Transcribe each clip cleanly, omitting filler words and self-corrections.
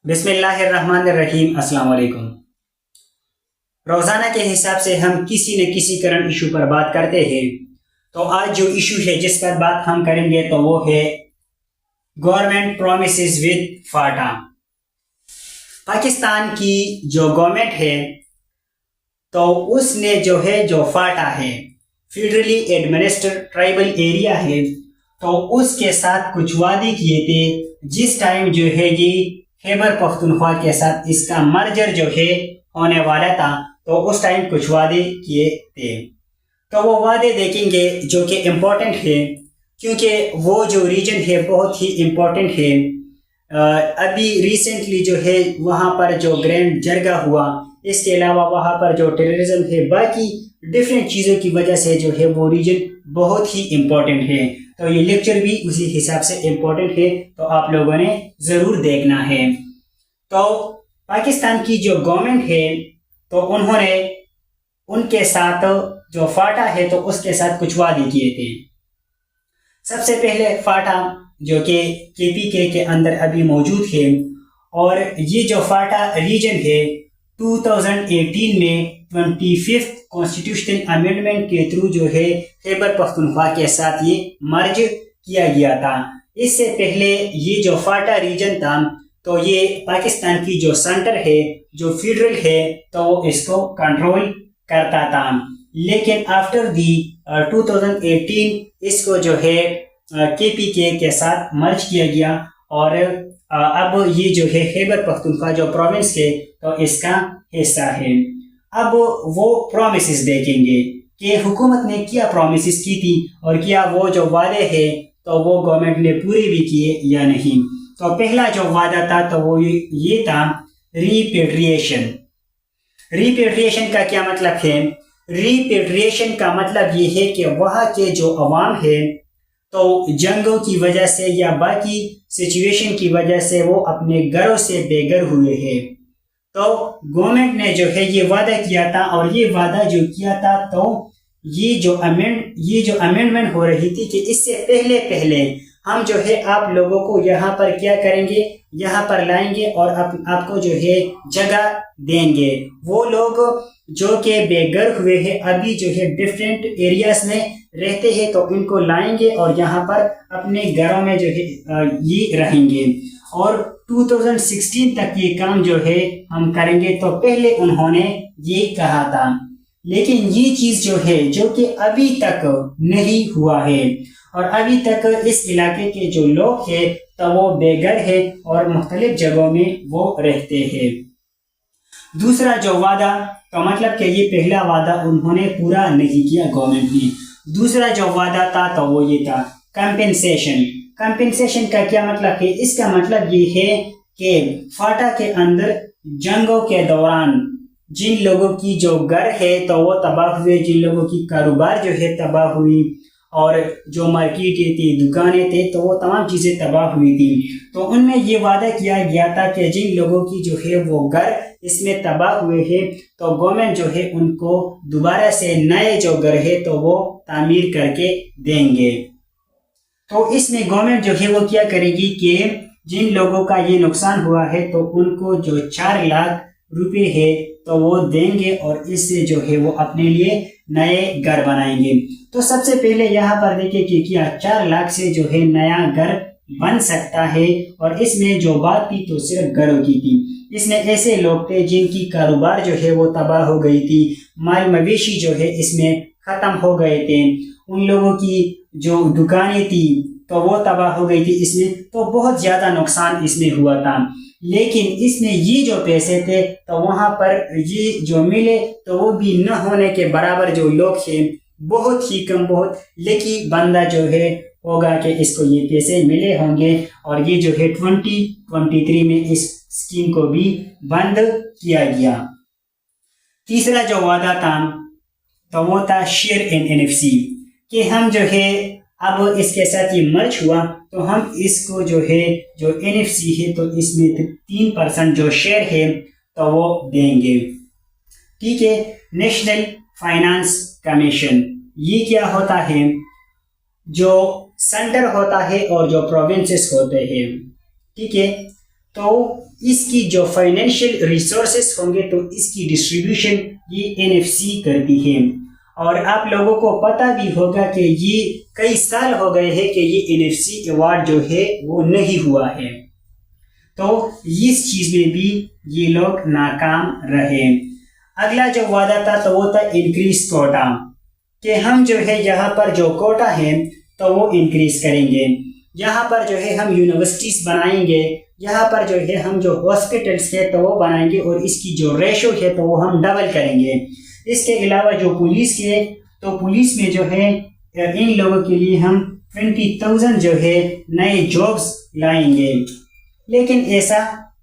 بسم اللہ الرحمن الرحیم۔ السلام علیکم۔ روزانہ کے حساب سے ہم کسی نہ کسی کرنٹ ایشو پر بات کرتے ہیں، تو آج جو ایشو ہے جس پر بات ہم کریں گے تو وہ ہے government promises with FATA. Pakistan کی جو گورنمنٹ ہے تو اس نے جو فاٹا ہے، فیڈرلی ایڈمنسٹرڈ ٹرائبل ایریا ہے، تو اس کے ساتھ کچھ وعدے کیے تھے جس ٹائم یہ خیبر پختونخوا کے ساتھ اس کا مرجر ہونے والا تھا، تو اس ٹائم کچھ وعدے کیے تھے۔ تو وہ وعدے دیکھیں گے جو کہ امپورٹنٹ ہے، کیونکہ وہ جو ریجن ہے بہت ہی امپورٹنٹ ہے۔ ابھی ریسنٹلی وہاں پر جو گرینڈ جرگہ ہوا، اس کے علاوہ وہاں پر جو ٹیررزم ہے، باقی ڈفرینٹ چیزوں کی وجہ سے وہ ریجن بہت ہی امپورٹنٹ ہے۔ تو یہ لیکچر بھی اسی حساب سے امپورٹنٹ ہے، تو آپ لوگوں نے ضرور دیکھنا ہے۔ تو پاکستان کی جو گورنمنٹ ہے تو انہوں نے ان کے ساتھ جو فاٹا ہے تو اس کے ساتھ کچھ وعدے کیے تھے۔ سب سے پہلے فاٹا جو کہ KPK کے اندر ابھی موجود ہے، اور یہ جو فاٹا ریجن ہے 2018 میں 25 کانسٹیٹیوشنل امینڈمنٹ کے تھرو خیبر پختونخوا کے ساتھ یہ مرج کیا گیا تھا۔ اس سے پہلے یہ جو فاٹا ریجن تھا تو یہ پاکستان کی جو سینٹر ہے، جو فیڈرل ہے، تو وہ اس کو کنٹرول کرتا تھا، لیکن آفٹر 2018 اس کو KPK کے ساتھ مرج کیا گیا، اور اب یہ خیبر پختونخوا جو پروونس ہے تو اس کا حصہ ہے۔ اب وہ پرومسز دیکھیں گے کہ حکومت نے کیا پرومسز کی تھی، اور کیا وہ جو وعدے ہیں تو وہ گورنمنٹ نے پورے بھی کیے یا نہیں۔ تو پہلا جو وعدہ تھا تو وہ یہ تھا ریپیٹریشن۔ ریپیٹریشن کا کیا مطلب ہے؟ ریپیٹریشن کا مطلب یہ ہے کہ وہاں کے جو عوام ہے تو جنگوں کی وجہ سے یا باقی سچویشن کی وجہ سے وہ اپنے گھروں سے بے گھر ہوئے ہیں، تو گورنمنٹ نے یہ وعدہ کیا تھا، اور یہ وعدہ جو کیا تھا تو یہ جو امینڈمنٹ ہو رہی تھی کہ اس سے پہلے ہم آپ لوگوں کو یہاں پر کیا کریں گے، یہاں پر لائیں گے اور آپ کو جگہ دیں گے۔ وہ لوگ جو کہ بے گھر ہوئے ہیں ابھی ڈفرینٹ ایریاز میں رہتے ہیں، تو ان کو لائیں گے اور یہاں پر اپنے گھروں میں یہ رہیں گے، اور 2016 تک یہ کام ہم کریں گے۔ تو پہلے انہوں نے یہ کہا تھا، لیکن یہ چیز جو کہ ابھی تک نہیں ہوا ہے، اور ابھی تک اس علاقے کے جو لوگ ہیں تو وہ بے گھر ہیں اور مختلف جگہوں میں وہ رہتے ہیں۔ دوسرا جو وعدہ تو مطلب کہ یہ پہلا وعدہ انہوں نے پورا نہیں کیا گورنمنٹ نے۔ دوسرا جو وعدہ تھا تو وہ یہ تھا کمپنسیشن۔ کمپنسیشن کا کیا مطلب ہے؟ اس کا مطلب یہ ہے کہ فاٹا کے اندر جنگوں کے دوران جن لوگوں کی جو گھر ہے تو وہ تباہ ہوئے، جن لوگوں کی کاروبار تباہ ہوئی، اور جو مارکیٹیں تھی، دکانیں تھے، تو وہ تمام چیزیں تباہ ہوئی تھی، تو ان میں یہ وعدہ کیا گیا تھا کہ جن لوگوں کی وہ گھر اس میں تباہ ہوئے ہیں تو گورنمنٹ ان کو دوبارہ سے نئے جو گھر ہے تو وہ تعمیر کر کے دیں گے۔ تو اس میں گورنمنٹ وہ کیا کرے گی کہ جن لوگوں کا یہ نقصان ہوا ہے تو ان کو جو 4 لاکھ روپے ہے تو وہ دیں گے، اور اس سے وہ اپنے لیے نئے گھر بنائیں گے۔ تو سب سے پہلے یہاں پر دیکھیں کہ کیا 4 لاکھ سے نیا گھر بن سکتا ہے، اور اس میں جو بات تھی تو صرف گھروں کی تھی۔ اس میں ایسے لوگ تھے جن کی کاروبار وہ تباہ ہو گئی تھی، مال مویشی اس میں ختم ہو گئے تھے، ان لوگوں کی جو دکانیں تھی تو وہ تباہ ہو گئی تھی، اس میں تو بہت زیادہ نقصان اس میں ہوا تھا۔ لیکن اس میں یہ جو پیسے تھے تو وہاں پر یہ جو ملے تو وہ بھی نہ ہونے کے برابر، جو لوگ ہیں بہت ہی کم، بہت لکی بندہ ہوگا کہ اس کو یہ پیسے ملے ہوں گے، اور یہ 2023 میں اس اسکیم کو بھی بند کیا گیا۔ تیسرا جو وعدہ تھا تو وہ تھا شیئر ان NFC، کہ ہم اب اس کے ساتھ یہ مرج ہوا تو ہم اس کو جو NFC ہے تو اس میں 3% جو شیئر ہے تو وہ دیں گے۔ ٹھیک ہے۔ نیشنل فائنانس کمیشن یہ کیا ہوتا ہے؟ جو سینٹر ہوتا ہے اور جو پروونسز ہوتے ہیں، ٹھیک ہے، تو اس کی جو فائنینشیل ریسورسز ہوں گے تو اس کی ڈسٹریبیوشن یہ NFC کرتی ہے. اور آپ لوگوں کو پتہ بھی ہوگا کہ یہ کئی سال ہو گئے ہیں کہ یہ NFC ایوارڈ جو ہے وہ نہیں ہوا ہے. تو اس چیز میں بھی یہ لوگ ناکام رہے. اگلا جو وعدہ تھا تو وہ تھا انکریز کوٹا، کہ ہم جو ہے یہاں پر جو کوٹا ہے تو وہ انکریز کریں گے. یہاں پر جو ہے ہم یونیورسٹیز بنائیں گے، یہاں پر جو ہے ہم جو ہاسپٹلس ہے تو وہ بنائیں گے، اور اس کی جو ریشو ہے تو وہ ہم ڈبل کریں گے. اس کے علاوہ جو پولیس ہے تو پولیس میں جو ہے ان لوگوں کے لیے ہم 20,000 جو ہے نئے جابز لائیں گے. لیکن ایسا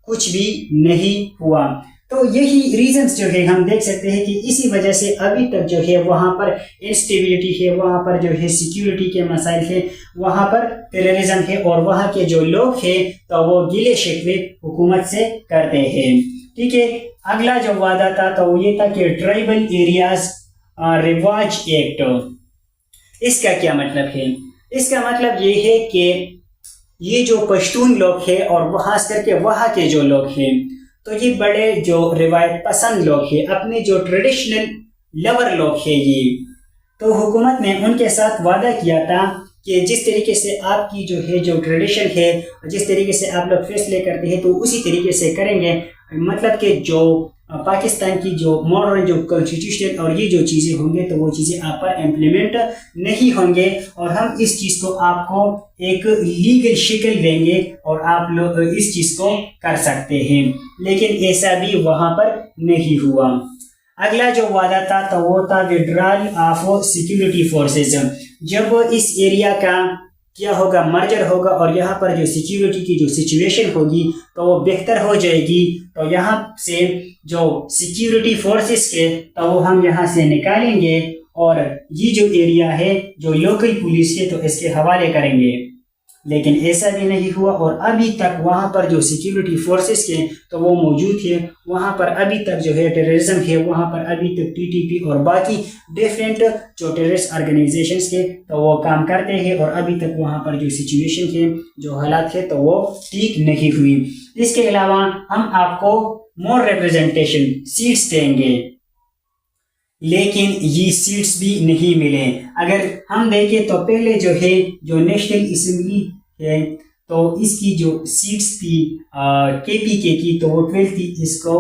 کچھ بھی نہیں ہوا. تو یہی ریزنز جو ہے ہم دیکھ سکتے ہیں کہ اسی وجہ سے ابھی تک جو ہے وہاں پر انسٹیبلٹی ہے، وہاں پر جو ہے سیکیورٹی کے مسائل ہے، وہاں پر ٹیررزم ہے، اور وہاں کے جو لوگ ہیں تو وہ گلے شکوے حکومت سے کرتے ہیں. ٹھیک ہے. اگلا جو وعدہ تھا تو وہ یہ تھا کہ ٹرائبل ایریاز رواج ایکٹ. اس کا کیا مطلب ہے؟ اس کا مطلب یہ ہے کہ یہ جو پشتون لوگ ہیں اور خاص کر کے وہاں کے جو لوگ ہیں تو یہ بڑے جو روایت پسند لوگ ہیں، اپنے جو ٹریڈیشنل لور لوگ ہیں یہ. تو حکومت نے ان کے ساتھ وعدہ کیا تھا کہ جس طریقے سے آپ کی جو ہے جو ٹریڈیشن ہے، جس طریقے سے آپ لوگ فیصلے کرتے ہیں تو اسی طریقے سے کریں گے. مطلب کہ جو پاکستان کی جو ماڈرن جو کانسٹیٹیوشن اور یہ جو چیزیں ہوں گے تو وہ چیزیں آپ پر امپلیمنٹ نہیں ہوں گے، اور ہم اس چیز کو آپ کو ایک لیگل شکل دیں گے اور آپ لوگ اس چیز کو کر سکتے ہیں. لیکن ایسا بھی وہاں پر نہیں ہوا. اگلا جو وعدہ تھا تو وہ تھا وڈرال آف سیکیورٹی فورسز. جب اس ایریا کا کیا ہوگا مرجر ہوگا اور یہاں پر جو سیکیورٹی کی جو سچویشن ہوگی تو وہ بہتر ہو جائے گی، تو یہاں سے جو سیکیورٹی فورسز کے تو وہ ہم یہاں سے نکالیں گے، اور یہ جو ایریا ہے جو لوکل پولیس ہے تو اس کے حوالے کریں گے. لیکن ایسا بھی نہیں ہوا، اور ابھی تک وہاں پر جو سیکیورٹی فورسز کے تو وہ موجود ہے. وہاں پر ابھی تک جو ہے ٹیررزم ہے، وہاں پر ابھی تک TTP اور باقی ڈیفرنٹ جو ٹیررسٹ آرگنائزیشنز کے تو وہ کام کرتے ہیں، اور ابھی تک وہاں پر جو سچویشن ہے جو حالات ہے تو وہ ٹھیک نہیں ہوئی. اس کے علاوہ ہم آپ کو مور ریپریزنٹیشن سیٹس دیں گے، لیکن یہ سیٹس بھی نہیں ملے. اگر ہم دیکھیں تو پہلے جو ہے جو نیشنل اسمبلی ہے تو اس کی جو سیٹس تھی KPK کی تو وہ 12 تھی، اس کو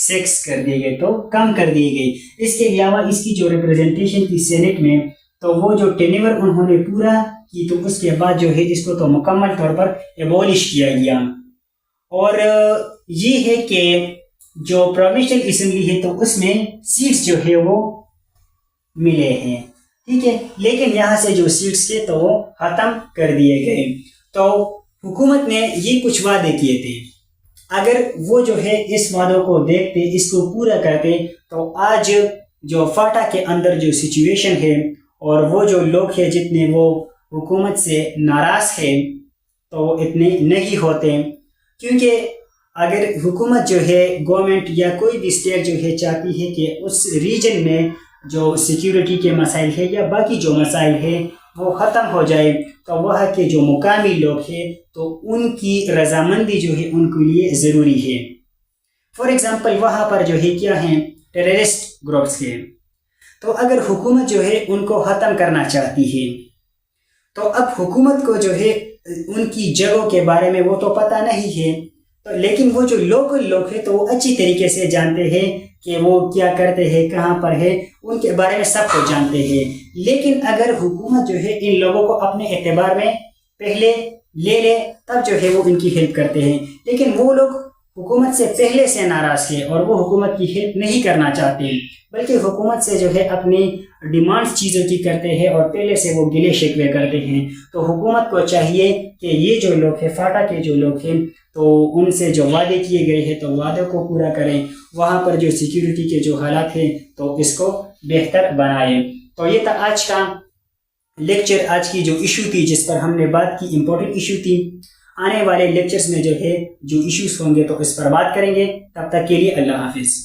6 کر دیے گئے، تو کم کر دیے گئے. اس کے علاوہ اس کی جو ریپریزنٹیشن تھی سینٹ میں تو وہ جو ٹینیور انہوں نے پورا کی تو اس کے بعد جو ہے اس کو تو مکمل طور پر ایبولش کیا گیا. اور یہ ہے کہ جو پروونشل اسمبلی ہے تو اس میں سیٹس جو ہے وہ ملے ہیں. ٹھیک ہے. لیکن یہاں سے جو سیٹس تھے تو وہ ختم کر دیے گئے. تو حکومت نے یہ کچھ وعدے کیے تھے، اگر وہ جو ہے اس وعدوں کو دیکھتے، اس کو پورا کرتے تو آج جو فاٹا کے اندر جو سچویشن ہے اور وہ جو لوگ ہیں جتنے وہ حکومت سے ناراض ہیں تو وہ اتنے نہیں ہوتے. کیونکہ اگر حکومت جو ہے گورنمنٹ یا کوئی بھی اسٹیٹ جو ہے چاہتی ہے کہ اس ریجن میں جو سیکیورٹی کے مسائل ہے یا باقی جو مسائل ہے وہ ختم ہو جائے تو وہاں کے جو مقامی لوگ ہیں تو ان کی رضامندی جو ہے ان کے لیے ضروری ہے. فار ایگزامپل وہاں پر جو ہے کیا ہیں ٹیررسٹ گروپس ہیں، تو اگر حکومت جو ہے ان کو ختم کرنا چاہتی ہے تو اب حکومت کو جو ہے ان کی جگہوں کے بارے میں وہ تو پتہ نہیں ہے، لیکن وہ جو لوکل لوگ ہیں تو وہ اچھی طریقے سے جانتے ہیں کہ وہ کیا کرتے ہیں، کہاں پر ہے، ان کے بارے میں سب کو جانتے ہیں. لیکن اگر حکومت جو ہے ان لوگوں کو اپنے اعتبار میں پہلے لے لے تب جو ہے وہ ان کی ہیلپ کرتے ہیں. لیکن وہ لوگ حکومت سے پہلے سے ناراض ہیں اور وہ حکومت کی ہیلپ نہیں کرنا چاہتے، بلکہ حکومت سے جو ہے اپنی ڈیمانڈز چیزوں کی کرتے ہیں اور پہلے سے وہ گلے شکوے کرتے ہیں. تو حکومت کو چاہیے کہ یہ جو لوگ ہیں فاٹا کے جو لوگ ہیں تو ان سے جو وعدے کیے گئے ہیں تو وعدوں کو پورا کریں، وہاں پر جو سیکیورٹی کے جو حالات ہیں تو اس کو بہتر بنائیں. تو یہ تھا آج کا لیکچر، آج کی جو ایشو تھی جس پر ہم نے بات کی، امپورٹنٹ ایشو تھی. آنے والے لیکچرز میں جو ہے جو ایشوز ہوں گے تو اس پر بات کریں گے. تب تک کے لیے اللہ حافظ.